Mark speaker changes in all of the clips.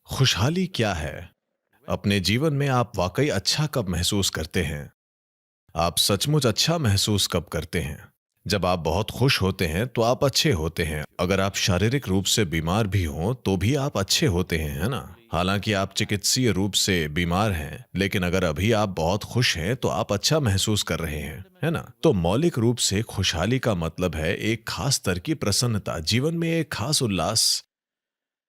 Speaker 1: खुशहाली क्या है? अपने जीवन में आप वाकई अच्छा कब महसूस करते हैं? आप सचमुच अच्छा महसूस कब करते हैं? जब आप बहुत खुश होते हैं तो आप अच्छे होते हैं। अगर आप शारीरिक रूप से बीमार भी हों तो भी आप अच्छे होते हैं, है ना? हालांकि आप चिकित्सीय रूप से बीमार हैं, लेकिन अगर अभी आप बहुत खुश हैं तो आप अच्छा महसूस कर रहे हैं, है ना? तो मौलिक रूप से खुशहाली का मतलब है एक खास स्तर की प्रसन्नता, जीवन में एक खास उल्लास।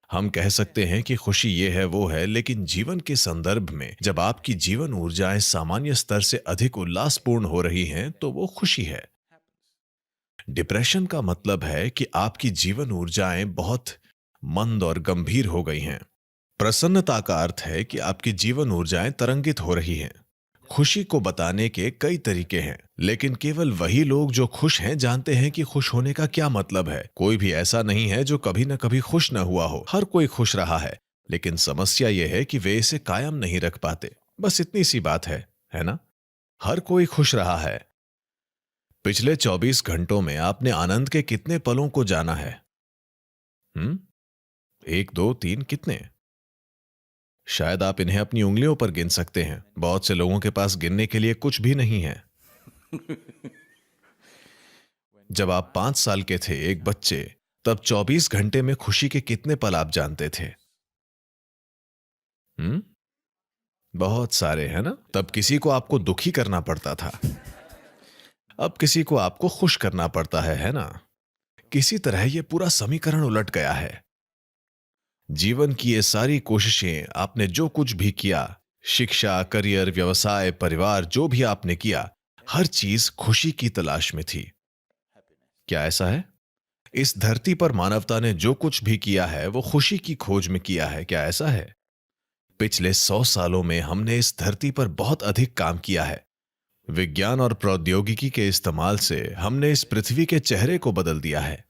Speaker 1: हम कह सकते हैं कि खुशी ये है वो है, लेकिन जीवन के संदर्भ में जब आपकी जीवन ऊर्जाएं सामान्य स्तर से अधिक उल्लासपूर्ण हो रही हैं तो वो खुशी है। डिप्रेशन का मतलब है कि आपकी जीवन ऊर्जाएं बहुत मंद और गंभीर हो गई हैं। प्रसन्नता का अर्थ है कि आपकी जीवन ऊर्जाएं तरंगित हो रही हैं। खुशी को बताने के कई तरीके हैं, लेकिन केवल वही लोग जो खुश हैं जानते हैं कि खुश होने का क्या मतलब है। कोई भी ऐसा नहीं है जो कभी न कभी खुश न हुआ हो। हर कोई खुश रहा है, लेकिन समस्या यह है कि वे इसे कायम नहीं रख पाते। बस इतनी सी बात है ना? हर कोई खुश रहा है। पिछले 24 घंटों में आपने आनंद के कितने पलों को जाना है? 1, 2, 3 कितने? शायद आप इन्हें अपनी उंगलियों पर गिन सकते हैं। बहुत से लोगों के पास गिनने के लिए कुछ भी नहीं है। जब आप 5 साल के थे, एक बच्चे, तब 24 घंटे में खुशी के कितने पल आप जानते थे? बहुत सारे, है ना? तब किसी को आपको दुखी करना पड़ता था, अब किसी को आपको खुश करना पड़ता है ना? किसी तरह यह पूरा समीकरण उलट गया है। जीवन की ये सारी कोशिशें, आपने जो कुछ भी किया, शिक्षा, करियर, व्यवसाय, परिवार, जो भी आपने किया, हर चीज खुशी की तलाश में थी। क्या ऐसा है? इस धरती पर मानवता ने जो कुछ भी किया है वो खुशी की खोज में किया है। क्या ऐसा है? पिछले 100 सालों में हमने इस धरती पर बहुत अधिक काम किया है। विज्ञान और प्रौद्योगिकी के इस्तेमाल से हमने इस पृथ्वी के चेहरे को बदल दिया है।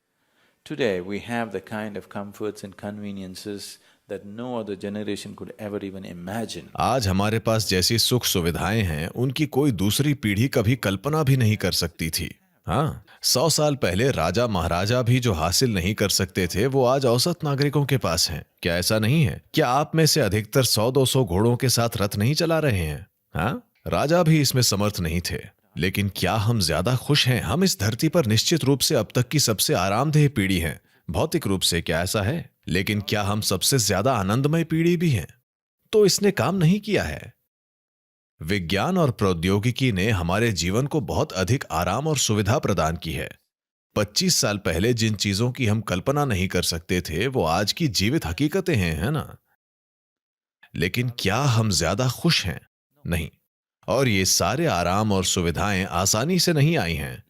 Speaker 2: Today we have the kind of comforts and conveniences that no other generation could ever even imagine.
Speaker 1: आज हमारे पास जैसी सुख सुविधाएं हैं, उनकी कोई दूसरी पीढ़ी कभी कल्पना भी नहीं कर सकती थी। हाँ, 100 साल पहले राजा महाराजा भी जो हासिल नहीं कर सकते थे, वो आज औसत नागरिकों के पास हैं। क्या ऐसा नहीं है? क्या आप में से अधिकतर 100-200 घोड़ों के साथ रथ नहीं चला रहे हैं? हाँ, राजा भी इसमें समर्थ नहीं थे। लेकिन क्या हम ज्यादा खुश हैं? हम इस धरती पर निश्चित रूप से अब तक की सबसे आरामदेह पीढ़ी हैं, भौतिक रूप से। क्या ऐसा है? लेकिन क्या हम सबसे ज्यादा आनंदमय पीढ़ी भी हैं? तो इसने काम नहीं किया है। विज्ञान और प्रौद्योगिकी ने हमारे जीवन को बहुत अधिक आराम और सुविधा प्रदान की है। 25 साल पहले जिन चीजों की हम कल्पना नहीं कर सकते थे, वो आज की जीवित हकीकतें हैं, है ना? लेकिन क्या हम ज्यादा खुश हैं? नहीं। और ये सारे आराम और सुविधाएं आसानी से नहीं आई हैं।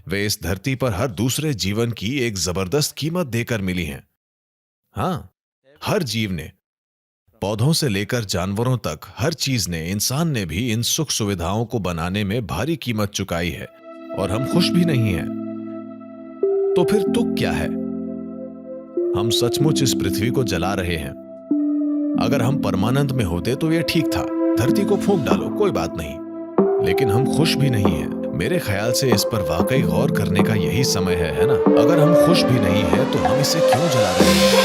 Speaker 1: वे इस धरती पर हर दूसरे जीवन की एक जबरदस्त कीमत देकर मिली हैं। हाँ, हर जीव ने, पौधों से लेकर जानवरों तक, हर चीज ने, इंसान ने भी इन सुख सुविधाओं को बनाने में भारी कीमत चुकाई है, और हम खुश भी नहीं हैं। तो फिर तुक क्या है? हम सचमुच इस पृथ्वी को जला रहे हैं। अगर हम परमानंद में होते तो यह ठीक था, धरती को फूंक डालो, कोई बात नहीं। लेकिन हम खुश भी नहीं हैं। मेरे ख्याल से इस पर वाकई गौर करने का यही समय है ना? अगर हम खुश भी नहीं हैं तो हम इसे क्यों जला रहे हैं?